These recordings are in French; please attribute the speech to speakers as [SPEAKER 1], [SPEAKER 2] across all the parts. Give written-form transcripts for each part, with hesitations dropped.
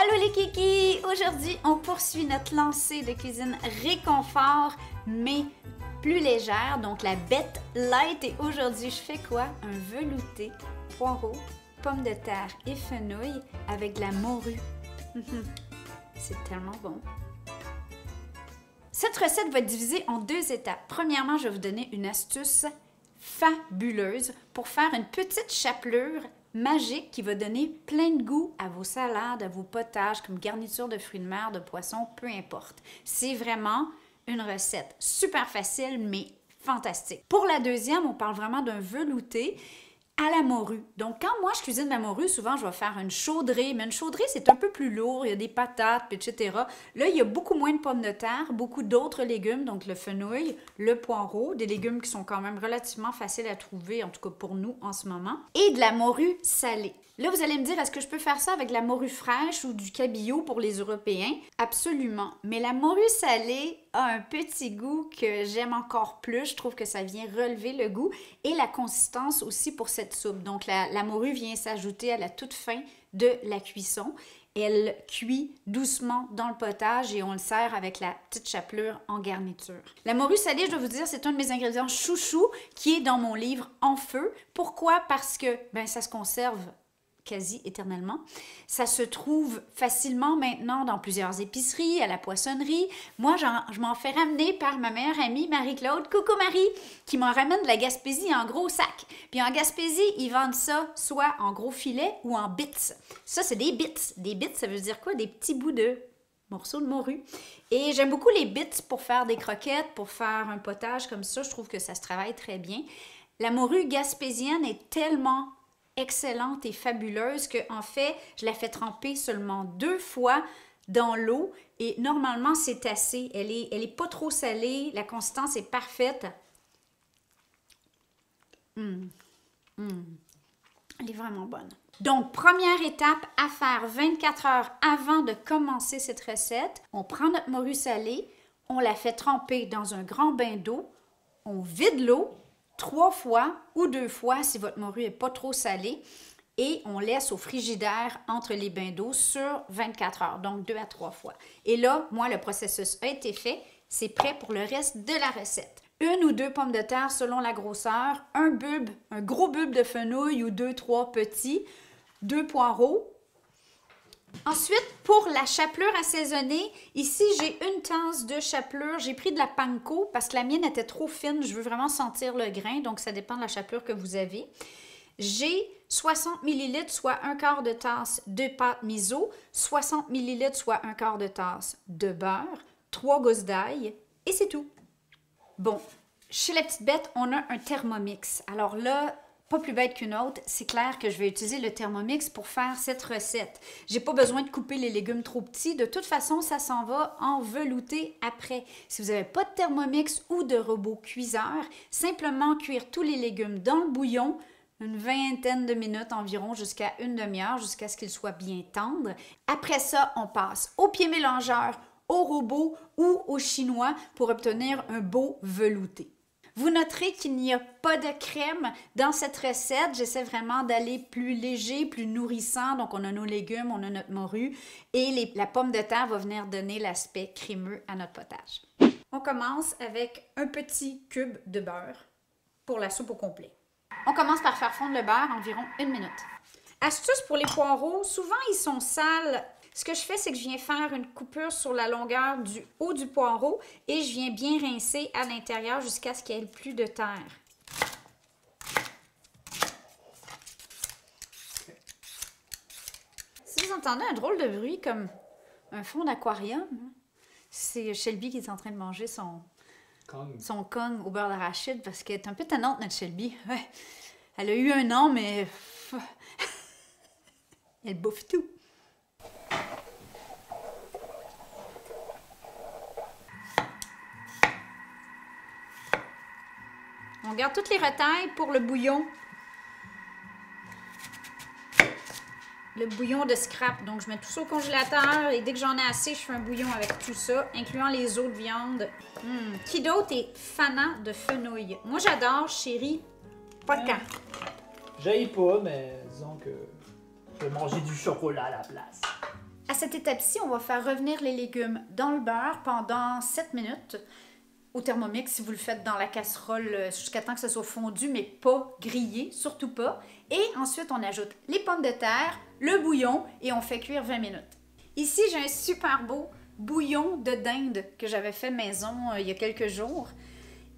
[SPEAKER 1] Allô les kikis! Aujourd'hui, on poursuit notre lancée de cuisine réconfort, mais plus légère, donc la bête light. Et aujourd'hui, je fais quoi? Un velouté, poireaux, pommes de terre et fenouil avec de la morue. C'est tellement bon! Cette recette va être divisée en deux étapes. Premièrement, je vais vous donner une astuce fabuleuse pour faire une petite chapelure magique qui va donner plein de goût à vos salades, à vos potages, comme garniture de fruits de mer, de poissons, peu importe. C'est vraiment une recette super facile, mais fantastique. Pour la deuxième, on parle vraiment d'un velouté à la morue. Donc, quand moi, je cuisine la morue, souvent, je vais faire une chaudrée. Mais une chaudrée, c'est un peu plus lourd. Il y a des patates, etc. Là, il y a beaucoup moins de pommes de terre, beaucoup d'autres légumes, donc le fenouil, le poireau, des légumes qui sont quand même relativement faciles à trouver, en tout cas pour nous en ce moment, et de la morue salée. Là, vous allez me dire, est-ce que je peux faire ça avec de la morue fraîche ou du cabillaud pour les Européens? Absolument. Mais la morue salée a un petit goût que j'aime encore plus. Je trouve que ça vient relever le goût et la consistance aussi pour cette soupe. Donc, la morue vient s'ajouter à la toute fin de la cuisson. Elle cuit doucement dans le potage et on le sert avec la petite chapelure en garniture. La morue salée, je dois vous dire, c'est un de mes ingrédients chouchou qui est dans mon livre En feu. Pourquoi? Parce que ça se conserve quasi éternellement. Ça se trouve facilement maintenant dans plusieurs épiceries, à la poissonnerie. Moi, je m'en fais ramener par ma meilleure amie Marie-Claude. Coucou Marie! Qui m'en ramène de la Gaspésie en gros sac. Puis en Gaspésie, ils vendent ça soit en gros filet ou en bits. Ça, c'est des bits. Des bits, ça veut dire quoi? Des petits bouts de morceaux de morue. Et j'aime beaucoup les bits pour faire des croquettes, pour faire un potage comme ça. Je trouve que ça se travaille très bien. La morue gaspésienne est tellement excellente et fabuleuse que en fait, je la fais tremper seulement 2 fois dans l'eau et normalement, c'est assez. Elle est pas trop salée, la consistance est parfaite. Elle est vraiment bonne. Donc, première étape à faire 24 heures avant de commencer cette recette. On prend notre morue salée, on la fait tremper dans un grand bain d'eau, on vide l'eau 3 fois ou 2 fois si votre morue n'est pas trop salée et on laisse au frigidaire entre les bains d'eau sur 24 heures, donc 2 à 3 fois. Et là, moi, le processus a été fait, c'est prêt pour le reste de la recette. 1 ou 2 pommes de terre selon la grosseur, un gros bulbe de fenouil ou 2-3 petits, 2 poireaux. Ensuite, pour la chapelure assaisonnée, ici, j'ai une tasse de chapelure. J'ai pris de la panko parce que la mienne était trop fine. Je veux vraiment sentir le grain, donc ça dépend de la chapelure que vous avez. J'ai 60 ml, soit un quart de tasse de pâte miso, 60 ml, soit un quart de tasse de beurre, 3 gousses d'ail et c'est tout. Bon, chez la petite bête, on a un Thermomix. Alors là, pas plus bête qu'une autre, c'est clair que je vais utiliser le Thermomix pour faire cette recette. J'ai pas besoin de couper les légumes trop petits. De toute façon, ça s'en va en velouté après. Si vous n'avez pas de Thermomix ou de robot cuiseur, simplement cuire tous les légumes dans le bouillon, une vingtaine de minutes environ, jusqu'à une demi-heure, jusqu'à ce qu'ils soient bien tendres. Après ça, on passe au pied mélangeur, au robot ou au chinois pour obtenir un beau velouté. Vous noterez qu'il n'y a pas de crème dans cette recette. J'essaie vraiment d'aller plus léger, plus nourrissant. Donc, on a nos légumes, on a notre morue et la pomme de terre va venir donner l'aspect crémeux à notre potage. On commence avec un petit cube de beurre pour la soupe au complet. On commence par faire fondre le beurre environ 1 minute. Astuce pour les poireaux, souvent ils sont sales. Ce que je fais, c'est que je viens faire une coupure sur la longueur du haut du poireau et je viens bien rincer à l'intérieur jusqu'à ce qu'il n'y ait plus de terre. Si vous entendez un drôle de bruit comme un fond d'aquarium, c'est Shelby qui est en train de manger son Kong au beurre d'arachide parce qu'elle est un peu tannante, notre Shelby. Ouais. Elle a eu 1 an, mais elle bouffe tout. On garde toutes les retailles pour le bouillon. Le bouillon de scrap. Donc, je mets tout ça au congélateur et dès que j'en ai assez, je fais un bouillon avec tout ça, incluant les os de viande. Qui d'autre est fanat de fenouil? Moi, j'adore, chérie. Pas de camp.
[SPEAKER 2] J'aille pas, mais disons que je vais manger du chocolat à la place.
[SPEAKER 1] À cette étape-ci, on va faire revenir les légumes dans le beurre pendant 7 minutes au Thermomix si vous le faites dans la casserole jusqu'à temps que ce soit fondu, mais pas grillé, surtout pas. Et ensuite, on ajoute les pommes de terre, le bouillon et on fait cuire 20 minutes. Ici, j'ai un super beau bouillon de dinde que j'avais fait maison il y a quelques jours.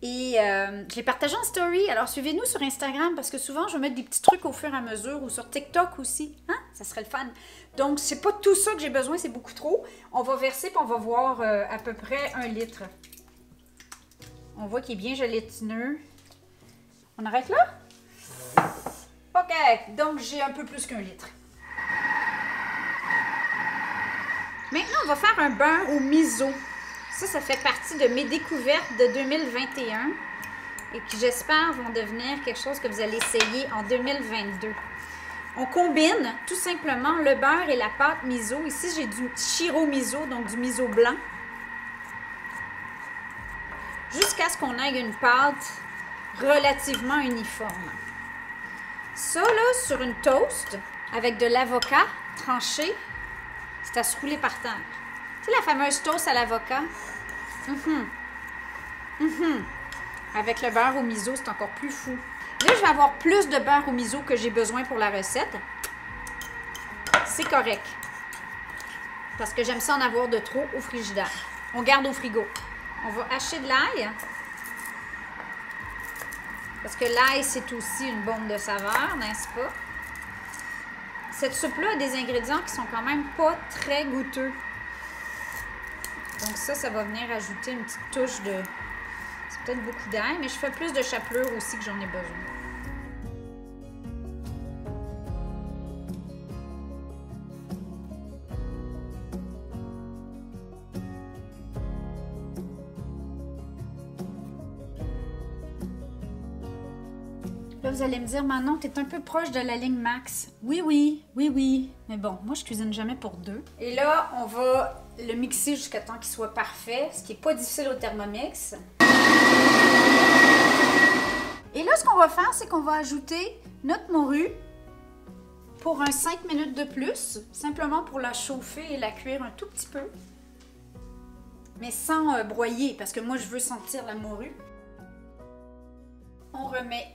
[SPEAKER 1] Et je l'ai partagé en story, alors suivez-nous sur Instagram parce que souvent je vais mettre des petits trucs au fur et à mesure ou sur TikTok aussi, hein? Ça serait le fun. Donc c'est pas tout ça que j'ai besoin, c'est beaucoup trop. On va verser puis on va voir à peu près 1 litre. On voit qu'il est bien gélatineux. On arrête là? OK, donc j'ai un peu plus qu'1 litre. Maintenant, on va faire un beurre au miso. Ça fait partie de mes découvertes de 2021 et qui, j'espère, vont devenir quelque chose que vous allez essayer en 2022. On combine tout simplement le beurre et la pâte miso. Ici, j'ai du shiro miso, donc du miso blanc. Jusqu'à ce qu'on ait une pâte relativement uniforme. Ça, là, sur une toast, avec de l'avocat tranché, c'est à se rouler par terre. Tu sais, la fameuse toast à l'avocat? Avec le beurre au miso, c'est encore plus fou. Là, je vais avoir plus de beurre au miso que j'ai besoin pour la recette. C'est correct. Parce que j'aime ça en avoir de trop au frigidaire. On garde au frigo. On va hacher de l'ail. Parce que l'ail, c'est aussi une bombe de saveur, n'est-ce pas? Cette soupe-là a des ingrédients qui sont quand même pas très goûteux. Donc ça va venir ajouter une petite touche de... C'est peut-être beaucoup d'ail, mais je fais plus de chapelure aussi que j'en ai besoin. Là, vous allez me dire, Manon, t'es un peu proche de la ligne max. Oui. Mais bon, moi, je cuisine jamais pour deux. Et là, on va le mixer jusqu'à temps qu'il soit parfait, ce qui n'est pas difficile au Thermomix. Et là, ce qu'on va faire, c'est qu'on va ajouter notre morue pour un 5 minutes de plus, simplement pour la chauffer et la cuire un tout petit peu. Mais sans broyer, parce que moi, je veux sentir la morue. On remet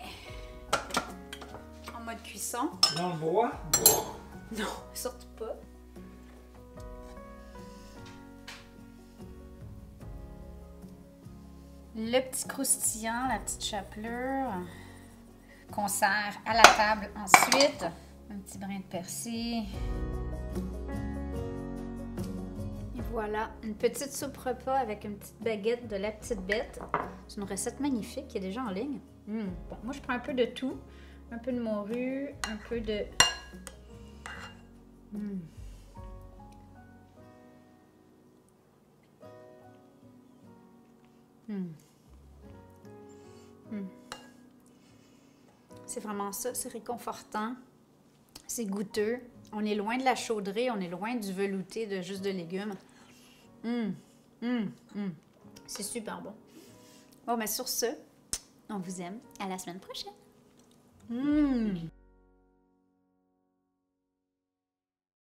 [SPEAKER 1] en mode cuisson.
[SPEAKER 2] Dans le bois?
[SPEAKER 1] Non, surtout pas. Le petit croustillant, la petite chapelure qu'on sert à la table ensuite. Un petit brin de persil. Et voilà, une petite soupe repas avec une petite baguette de la petite bête. C'est une recette magnifique qui est déjà en ligne. Bon, moi, je prends un peu de tout. Un peu de morue, un peu de... C'est vraiment ça, c'est réconfortant, c'est goûteux. On est loin de la chaudrée, on est loin du velouté de juste de légumes. C'est super bon. Bon, mais sur ce, on vous aime. À la semaine prochaine.